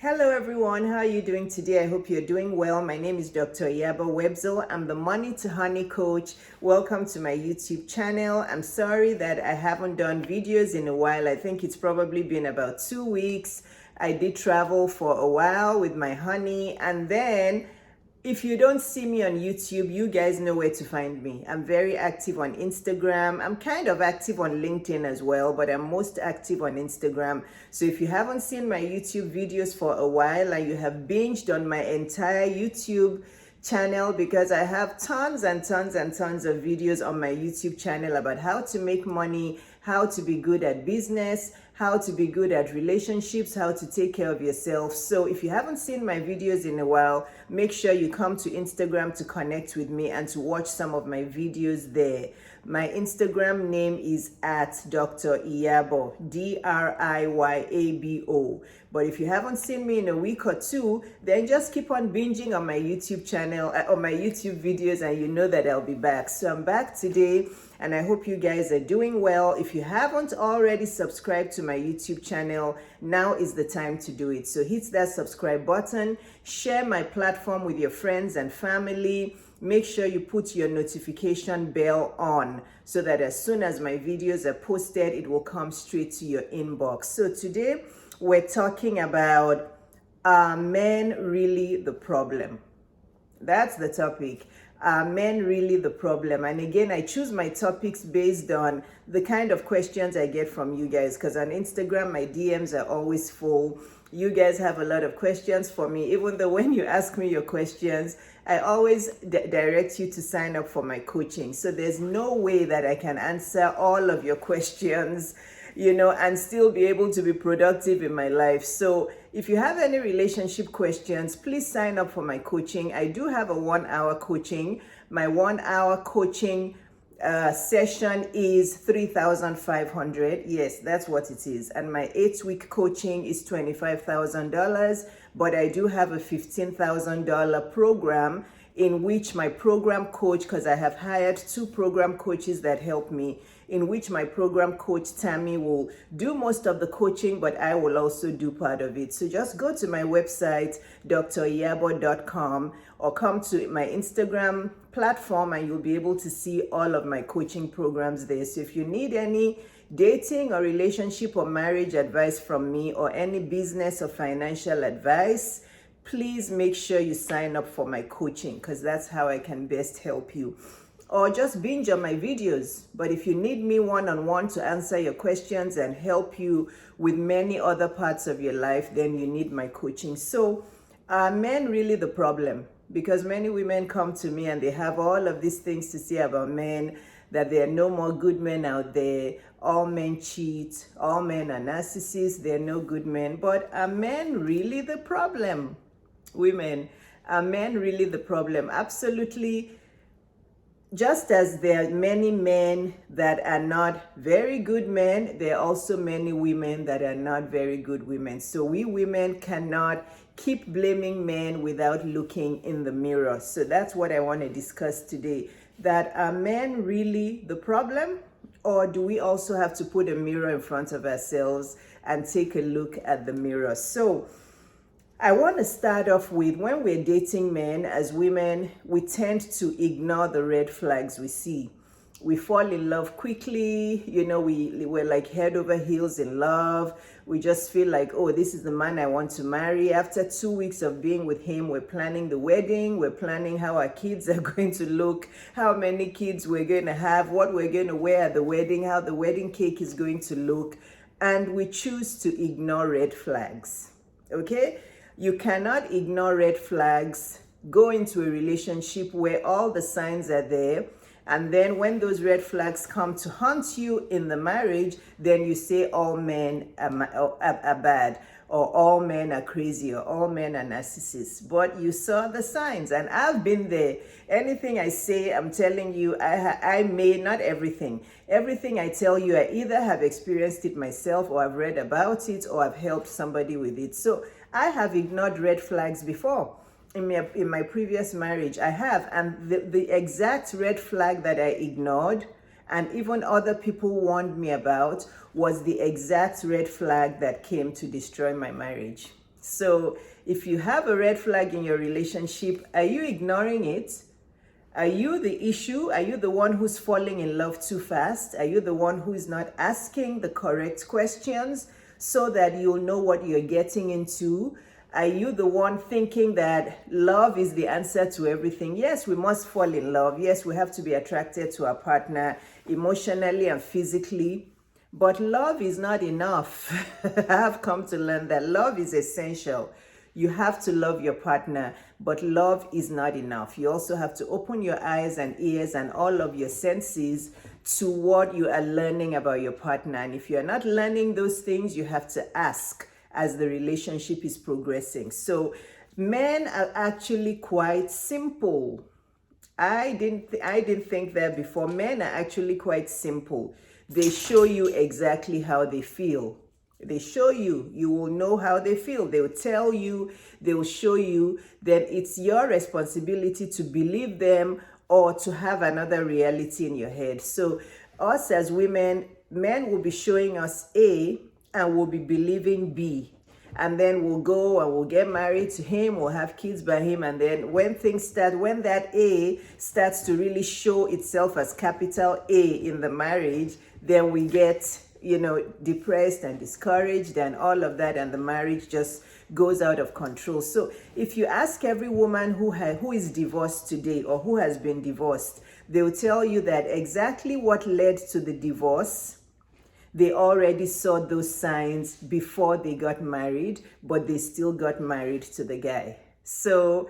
Hello everyone, how are you doing today? I hope you're doing well. My name is Dr. Iyabo Webzel. I'm the Money to Honey coach. Welcome to my YouTube channel. I'm sorry that I haven't done videos in a while. I think it's probably been about 2 weeks. I did travel for a while with my honey, and then if you don't see me on YouTube, you guys know where to find me. I'm very active on Instagram. I'm kind of active on LinkedIn as well, but I'm most active on Instagram. So if you haven't seen my YouTube videos for a while and you have binged on my entire YouTube channel, because I have tons and tons and tons of videos on my YouTube channel about how to make money, how to be good at business, how to be good at relationships, how to take care of yourself. So if you haven't seen my videos in a while, make sure you come to Instagram to connect with me and to watch some of my videos there. My Instagram name is at Dr. Iyabo, Driyabo. But if you haven't seen me in a week or two, then just keep on binging on my YouTube channel, on my YouTube videos, and you know that I'll be back. So I'm back today, and I hope you guys are doing well. If you haven't already subscribed to my YouTube channel, now is the time to do it. So hit that subscribe button, share my platform with your friends and family. Make sure you put your notification bell on so that as soon as my videos are posted, it will come straight to your inbox. So today we're talking about, are men really the problem? That's the topic. Are men really the problem? And again, I choose my topics based on the kind of questions I get from you guys, because on Instagram, my DMs are always full. You guys have a lot of questions for me, even though when you ask me your questions, I always direct you to sign up for my coaching. So there's no way that I can answer all of your questions, and still be able to be productive in my life. So if you have any relationship questions, please sign up for my coaching. I do have a 1-hour coaching. My 1-hour coaching session is $3,500. Yes, that's what it is. And my 8-week coaching is $25,000. But I do have a $15,000 program in which my program coach, because I have hired 2 program coaches that help me, in which my program coach Tammy will do most of the coaching, but I will also do part of it. So just go to my website, driyabo.com, or come to my Instagram platform and you'll be able to see all of my coaching programs there. So if you need any dating or relationship or marriage advice from me, or any business or financial advice, please make sure you sign up for my coaching, because that's how I can best help you. Or just binge on my videos. But if you need me one-on-one to answer your questions and help you with many other parts of your life, then you need my coaching. So are men really the problem? Because many women come to me and they have all of these things to say about men, that there are no more good men out there, all men cheat, all men are narcissists, there are no good men. But are men really the problem? Women, are men really the problem? Absolutely. Just as there are many men that are not very good men, there are also many women that are not very good women. So we women cannot keep blaming men without looking in the mirror. So that's what I want to discuss today. That are men really the problem? Or do we also have to put a mirror in front of ourselves and take a look at the mirror? So I want to start off with, when we're dating men, as women, we tend to ignore the red flags we see. We fall in love quickly, we're like head over heels in love. We just feel like, oh, this is the man I want to marry. After 2 weeks of being with him, we're planning the wedding, we're planning how our kids are going to look, how many kids we're going to have, what we're going to wear at the wedding, how the wedding cake is going to look, and we choose to ignore red flags, okay? You cannot ignore red flags, go into a relationship where all the signs are there, and then when those red flags come to haunt you in the marriage, then you say all men are bad, or all men are crazy, or all men are narcissists. But you saw the signs, and I've been there. Anything I say, I'm telling you, I may, not everything. Everything I tell you, I either have experienced it myself, or I've read about it, or I've helped somebody with it. So I have ignored red flags before. In my previous marriage, I have. And the exact red flag that I ignored, and even other people warned me about, was the exact red flag that came to destroy my marriage. So if you have a red flag in your relationship, are you ignoring it? Are you the issue? Are you the one who's falling in love too fast? Are you the one who is not asking the correct questions so that you'll know what you're getting into? Are you the one thinking that love is the answer to everything? Yes, we must fall in love. Yes, we have to be attracted to our partner emotionally and physically. But love is not enough. I have come to learn that love is essential. You have to love your partner, but love is not enough. You also have to open your eyes and ears and all of your senses to what you are learning about your partner. And if you're not learning those things, you have to ask as the relationship is progressing. So men are actually quite simple. I didn't think that before. Men are actually quite simple. They show you exactly how they feel. They show you, you will know how they feel. They will tell you, they will show you. That it's your responsibility to believe them or to have another reality in your head. So us as women, men will be showing us A and we'll be believing B. And then we'll go and we'll get married to him, we'll have kids by him. And then when that A starts to really show itself as capital A in the marriage, then we get, depressed and discouraged and all of that. And the marriage just goes out of control. So if you ask every woman who is divorced today or who has been divorced, they'll tell you that exactly what led to the divorce, they already saw those signs before they got married, but they still got married to the guy. So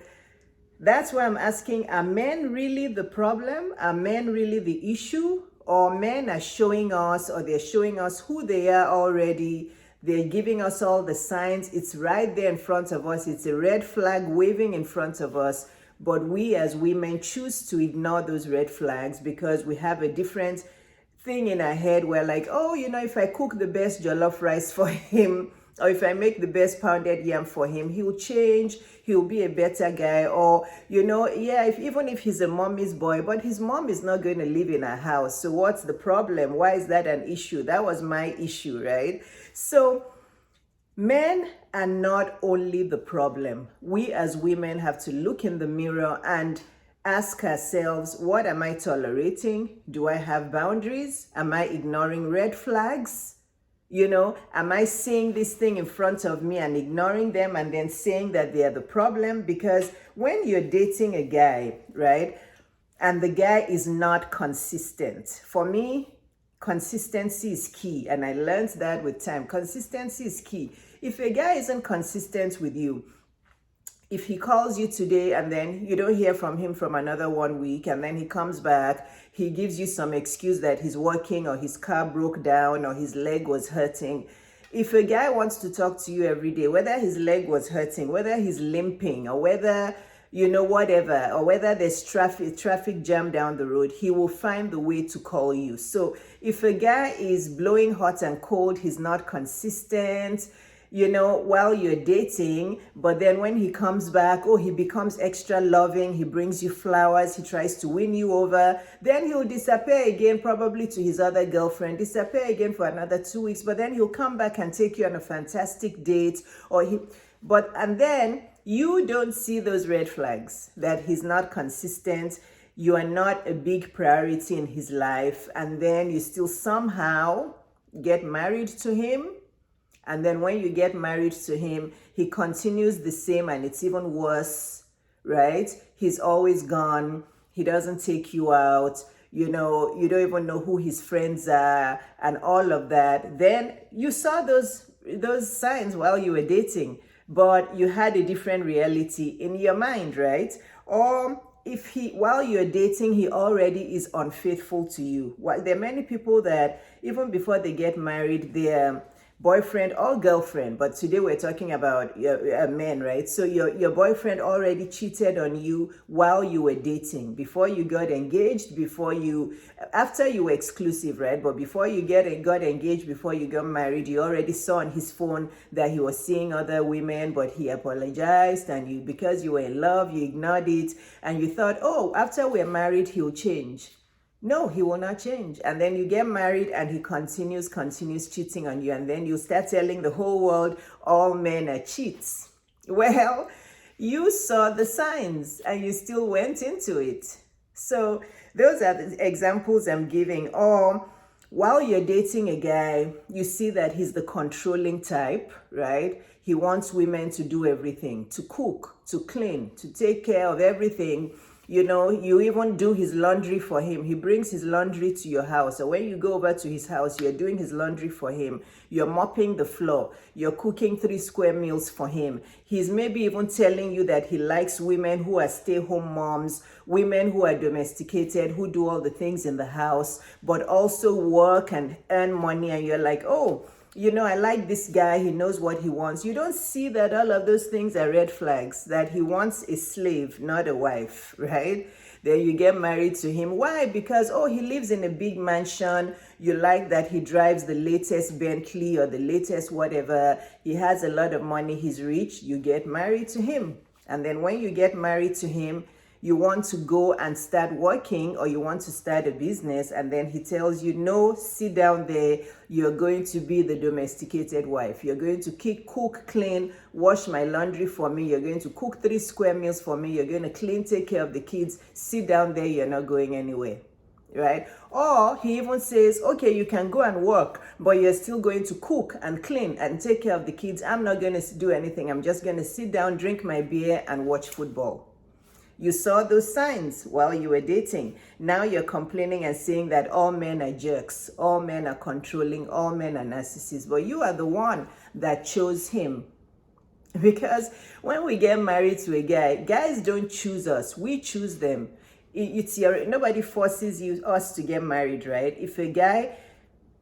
that's why I'm asking, are men really the problem? Are men really the issue? Or men are showing us, or they're showing us who they are already. They're giving us all the signs. It's right there in front of us. It's a red flag waving in front of us. But we as women choose to ignore those red flags because we have a different thing in our head. We're like, oh, if I cook the best jollof rice for him, or if I make the best pounded yam for him, he'll change, he'll be a better guy. Or, even if he's a mommy's boy, but his mom is not going to live in our house. So what's the problem? Why is that an issue? That was my issue, right? So men are not only the problem. We as women have to look in the mirror and ask ourselves, what am I tolerating? Do I have boundaries? Am I ignoring red flags? Am I seeing this thing in front of me and ignoring them and then saying that they are the problem? Because when you're dating a guy, right, and the guy is not consistent, for me, consistency is key. And I learned that with time. Consistency is key. If a guy isn't consistent with you, if he calls you today and then you don't hear from him from another 1 week, and then he comes back, he gives you some excuse that he's working or his car broke down or his leg was hurting. If a guy wants to talk to you every day, whether his leg was hurting, whether he's limping, or whether, whatever, or whether there's traffic jam down the road, he will find the way to call you. So if a guy is blowing hot and cold, he's not consistent, while you're dating, but then when he comes back, he becomes extra loving, he brings you flowers, he tries to win you over, then he'll disappear again, probably to his other girlfriend, disappear again for another 2 weeks, but then he'll come back and take you on a fantastic date, and then you don't see those red flags, that he's not consistent, you are not a big priority in his life, and then you still somehow get married to him. And then when you get married to him, he continues the same and it's even worse, right? He's always gone. He doesn't take you out. You don't even know who his friends are and all of that. Then you saw those signs while you were dating, but you had a different reality in your mind, right? Or if while you're dating, he already is unfaithful to you. Well, there are many people that even before they get married, they're boyfriend or girlfriend, but today we're talking about men, right? So your boyfriend already cheated on you while you were dating, before you got engaged, after you were exclusive, right? But before you got engaged, before you got married, you already saw on his phone that he was seeing other women, but he apologized, and because you were in love, you ignored it, and you thought, after we're married, he'll change. No, he will not change. And then you get married and he continues cheating on you. And then you start telling the whole world all men are cheats. Well, you saw the signs and you still went into it. So those are the examples I'm giving. Or while you're dating a guy, you see that he's the controlling type, right? He wants women to do everything, to cook, to clean, to take care of everything. You know, you even do his laundry for him. He brings his laundry to your house. So when you go over to his house, you're doing his laundry for him. You're mopping the floor. You're cooking 3 square meals for him. He's maybe even telling you that he likes women who are stay-home moms, women who are domesticated, who do all the things in the house, but also work and earn money. And you're like, oh, you know, I like this guy. He knows what he wants. You don't see that all of those things are red flags, that he wants a slave, not a wife, right? Then you get married to him. Why? Because, oh, he lives in a big mansion. You like that he drives the latest Bentley or the latest whatever. He has a lot of money. He's rich. You get married to him. And then when you get married to him, you want to go and start working, or you want to start a business, and then he tells you, no, sit down there. You're going to be the domesticated wife. You're going to cook, clean, wash my laundry for me. You're going to cook 3 square meals for me. You're going to clean, take care of the kids. Sit down there. You're not going anywhere, right? Or he even says, okay, you can go and work, but you're still going to cook and clean and take care of the kids. I'm not going to do anything. I'm just going to sit down, drink my beer, and watch football. You saw those signs while you were dating. Now you're complaining and saying that all men are jerks, all men are controlling, all men are narcissists. But you are the one that chose him. Because when we get married to a guy, guys don't choose us. We choose them. Nobody forces us to get married, right? If a guy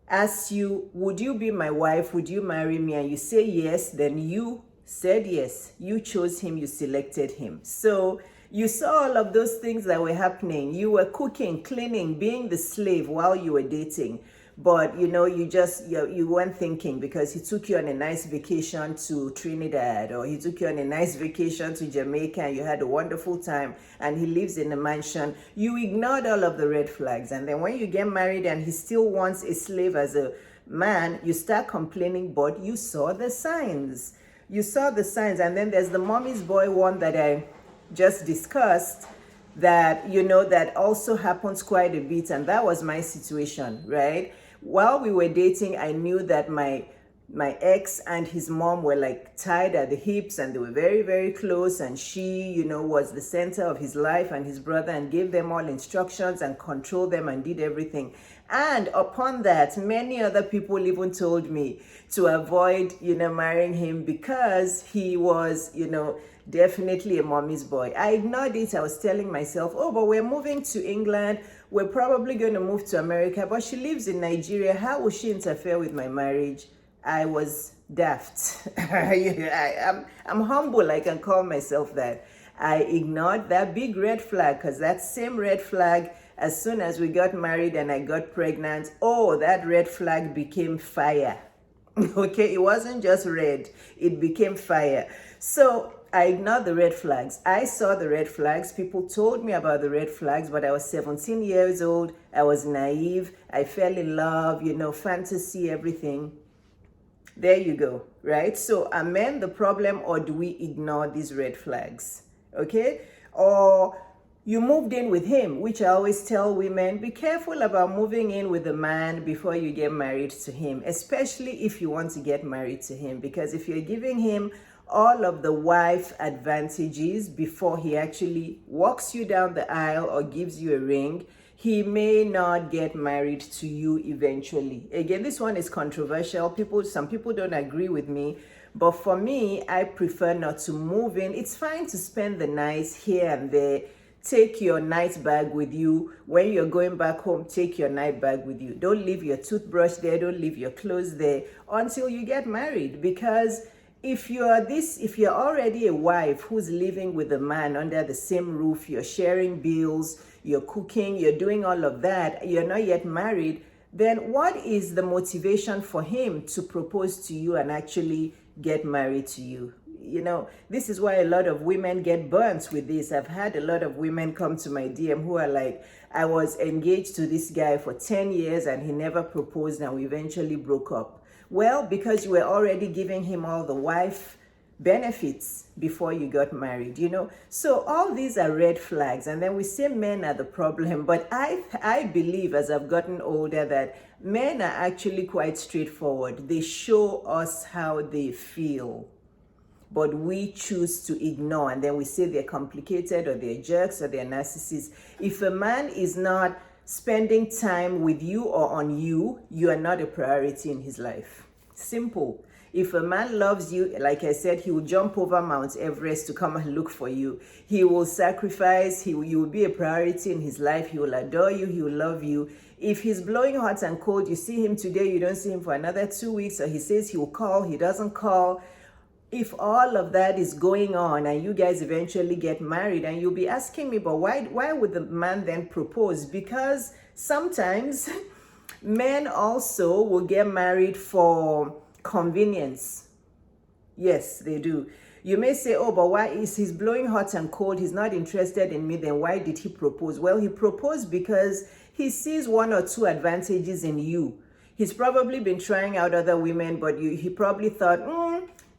asks you, would you be my wife? Would you marry me? And you say yes, then you said yes. You chose him. You selected him. So you saw all of those things that were happening. You were cooking, cleaning, being the slave while you were dating. But, you know, you weren't thinking, because he took you on a nice vacation to Trinidad, or he took you on a nice vacation to Jamaica and you had a wonderful time, and he lives in a mansion. You ignored all of the red flags. And then when you get married and he still wants a slave as a man, you start complaining, but you saw the signs. You saw the signs. And then there's the mommy's boy one that I just discussed, that, you know, that also happens quite a bit. And that was my situation, right? While we were dating, I knew that my ex and his mom were like tied at the hips, and they were very, very close. And she, you know, was the center of his life, and his brother, and gave them all instructions and controlled them and did everything. And upon that, many other people even told me to avoid, you know, marrying him, because he was, you know, definitely a mommy's boy. I ignored it. I was telling myself, oh, but we're moving to England. We're probably going to move to America, but she lives in Nigeria. How will she interfere with my marriage? I was daft. I'm humble. I can call myself that. I ignored that big red flag, because that same red flag, as soon as we got married and I got pregnant, oh, that red flag became fire. Okay, it wasn't just red. It became fire. So I ignored the red flags. I saw the red flags. People told me about the red flags, but I was 17 years old. I was naive. I fell in love, you know, fantasy, everything. There you go, right? So are men the problem, or do we ignore these red flags? Okay? Or you moved in with him, which I always tell women, be careful about moving in with a man before you get married to him, especially if you want to get married to him. Because if you're giving him all of the wife advantages before he actually walks you down the aisle or gives you a ring, he may not get married to you eventually. Again, this one is controversial. Some people don't agree with me, but for me, I prefer not to move in. It's fine to spend the night here and there. Take your night bag with you. When you're going back home, take your night bag with you. Don't leave your toothbrush there. Don't leave your clothes there until you get married. Because if you're already a wife who's living with a man under the same roof, you're sharing bills, you're cooking, you're doing all of that, you're not yet married, then what is the motivation for him to propose to you and actually get married to you? This is why a lot of women get burnt with this. I've had a lot of women come to my DM who are like, I was engaged to this guy for 10 years and he never proposed and we eventually broke up. Well, because you were already giving him all the wife benefits before you got married. So all these are red flags, and then we say men are the problem. But I believe, as I've gotten older, that men are actually quite straightforward. They show us how they feel, but we choose to ignore, and then we say they're complicated or they're jerks or they're narcissists. If a man is not spending time with you or on you, you are not a priority in his life. Simple. If a man loves you, like I said, he will jump over Mount Everest to come and look for you. He will sacrifice. You will be a priority in his life. He will adore you. He will love you. If he's blowing hot and cold, you see him today, you don't see him for another 2 weeks, or he says he will call, he doesn't call. If all of that is going on and you guys eventually get married, and you'll be asking me, but why would the man then propose? Because sometimes men also will get married for convenience. Yes, they do. You may say, oh, but why is he's blowing hot and cold? He's not interested in me. Then why did he propose? Well, he proposed because he sees 1 or 2 advantages in you. He's probably been trying out other women, but he probably thought,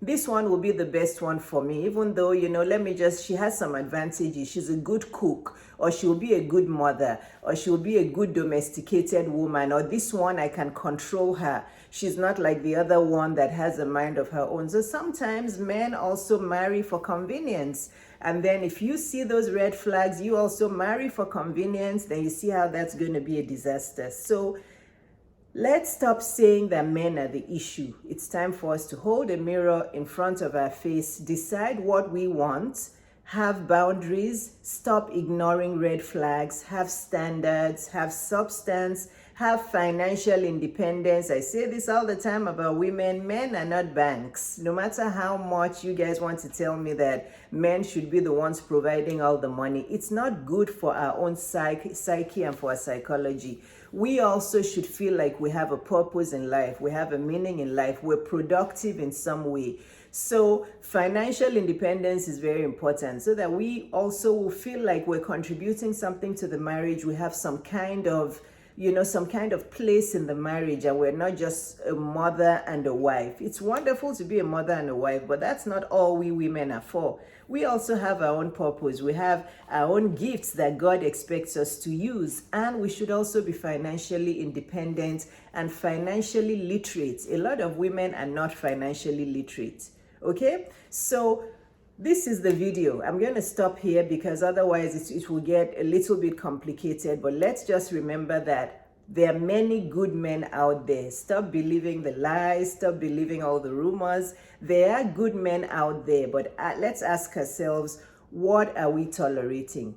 this one will be the best one for me, even though, she has some advantages. She's a good cook, or she'll be a good mother, or she'll be a good domesticated woman, or this one, I can control her. She's not like the other one that has a mind of her own. So sometimes men also marry for convenience. And then if you see those red flags, you also marry for convenience, then you see how that's going to be a disaster. So let's stop saying that men are the issue. It's time for us to hold a mirror in front of our face, decide what we want, have boundaries, stop ignoring red flags, have standards, have substance, have financial independence. I say this all the time about women. Men are not banks. No matter how much you guys want to tell me that men should be the ones providing all the money, it's not good for our own psyche and for our psychology. We also should feel like we have a purpose in life. We have a meaning in life. We're productive in some way. So financial independence is very important, so that we also will feel like we're contributing something to the marriage. We have some kind of place in the marriage, and we're not just a mother and a wife. It's wonderful to be a mother and a wife, but that's not all we women are for. We also have our own purpose. We have our own gifts that God expects us to use, and we should also be financially independent and financially literate. A lot of women are not financially literate. Okay, so this is the video. I'm going to stop here because otherwise it will get a little bit complicated. But let's just remember that there are many good men out there. Stop believing the lies. Stop believing all the rumors. There are good men out there. But let's ask ourselves, what are we tolerating?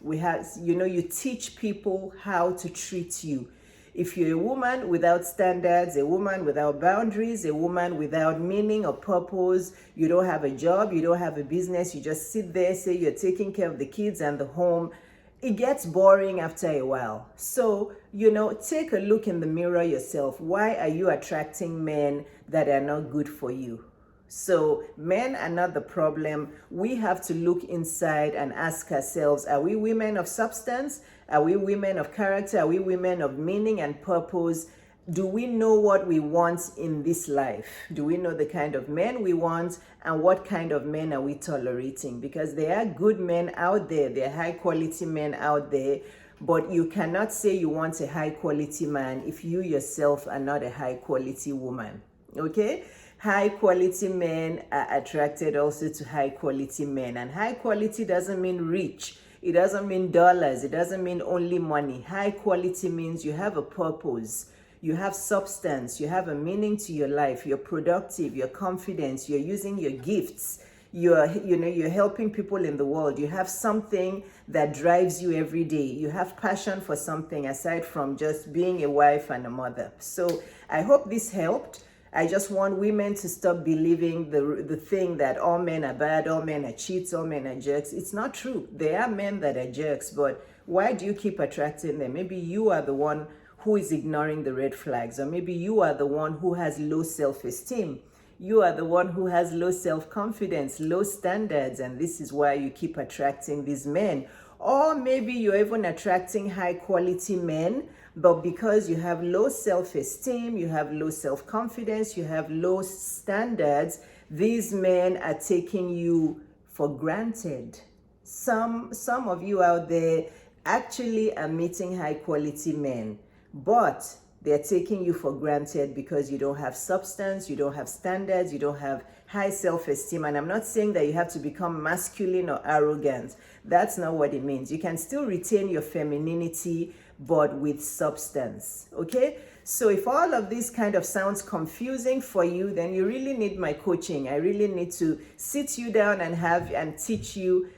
We have, you teach people how to treat you. If you're a woman without standards, a woman without boundaries, a woman without meaning or purpose, you don't have a job, you don't have a business, you just sit there, say you're taking care of the kids and the home, it gets boring after a while. So, take a look in the mirror yourself. Why are you attracting men that are not good for you? So men are not the problem. We have to look inside and ask ourselves, are we women of substance? Are we women of character? Are we women of meaning and purpose? Do we know what we want in this life? Do we know the kind of men we want, and what kind of men are we tolerating? Because there are good men out there, there are high quality men out there, but you cannot say you want a high quality man if you yourself are not a high quality woman. Okay? High quality men are attracted also to high quality men. And high quality doesn't mean rich. It doesn't mean dollars. It doesn't mean only money. High quality means you have a purpose. You have substance. You have a meaning to your life. You're productive. You're confident. You're using your gifts. You're helping people in the world. You have something that drives you every day. You have passion for something aside from just being a wife and a mother. So I hope this helped. I just want women to stop believing the thing that all men are bad, all men are cheats, all men are jerks. It's not true. There are men that are jerks, but why do you keep attracting them? Maybe you are the one who is ignoring the red flags, or maybe you are the one who has low self-esteem. you are the one who has low self-confidence, low standards, and this is why you keep attracting these men. Or maybe you're even attracting high quality men, but because you have low self-esteem, you have low self-confidence, you have low standards, these men are taking you for granted. Some of you out there actually are meeting high quality men, but they're taking you for granted because you don't have substance, you don't have standards, you don't have high self-esteem. And I'm not saying that you have to become masculine or arrogant. That's not what it means. You can still retain your femininity, but with substance, okay? So if all of this kind of sounds confusing for you, then you really need my coaching. I really need to sit you down and teach you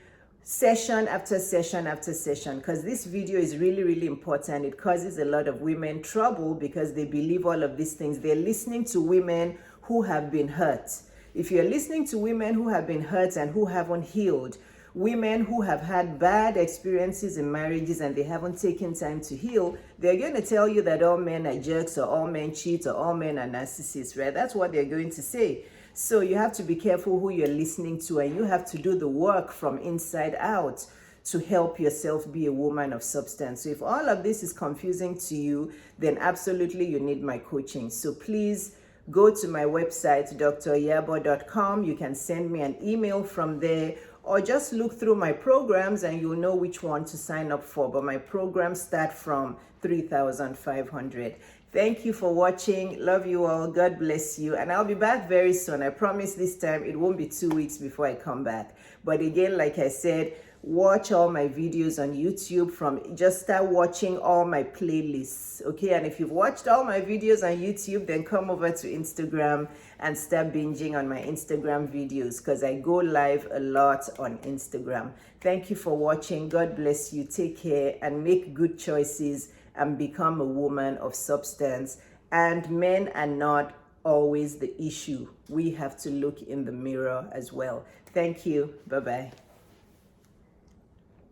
session after session after session, because this video is really important. It causes a lot of women trouble because they believe all of these things. They're listening to women who have been hurt. If you're listening to women who have been hurt and who haven't healed, women who have had bad experiences in marriages and they haven't taken time to heal, they're going to tell you that all men are jerks, or all men cheat, or all men are narcissists, right? That's what they're going to say. So you have to be careful who you're listening to, and you have to do the work from inside out to help yourself be a woman of substance. So if all of this is confusing to you, then absolutely you need my coaching. So please go to my website, driyabo.com. You can send me an email from there, or just look through my programs and you'll know which one to sign up for. But my programs start from 3,500. Thank you for watching. Love you all. God bless you. And I'll be back very soon. I promise this time it won't be 2 weeks before I come back. But again, like I said, watch all my videos on YouTube. Just start watching all my playlists, okay? And if you've watched all my videos on YouTube, then come over to Instagram and start binging on my Instagram videos, because I go live a lot on Instagram. Thank you for watching. God bless you. Take care and make good choices and become a woman of substance. And men are not always the issue. We have to look in the mirror as well. Thank you. Bye-bye.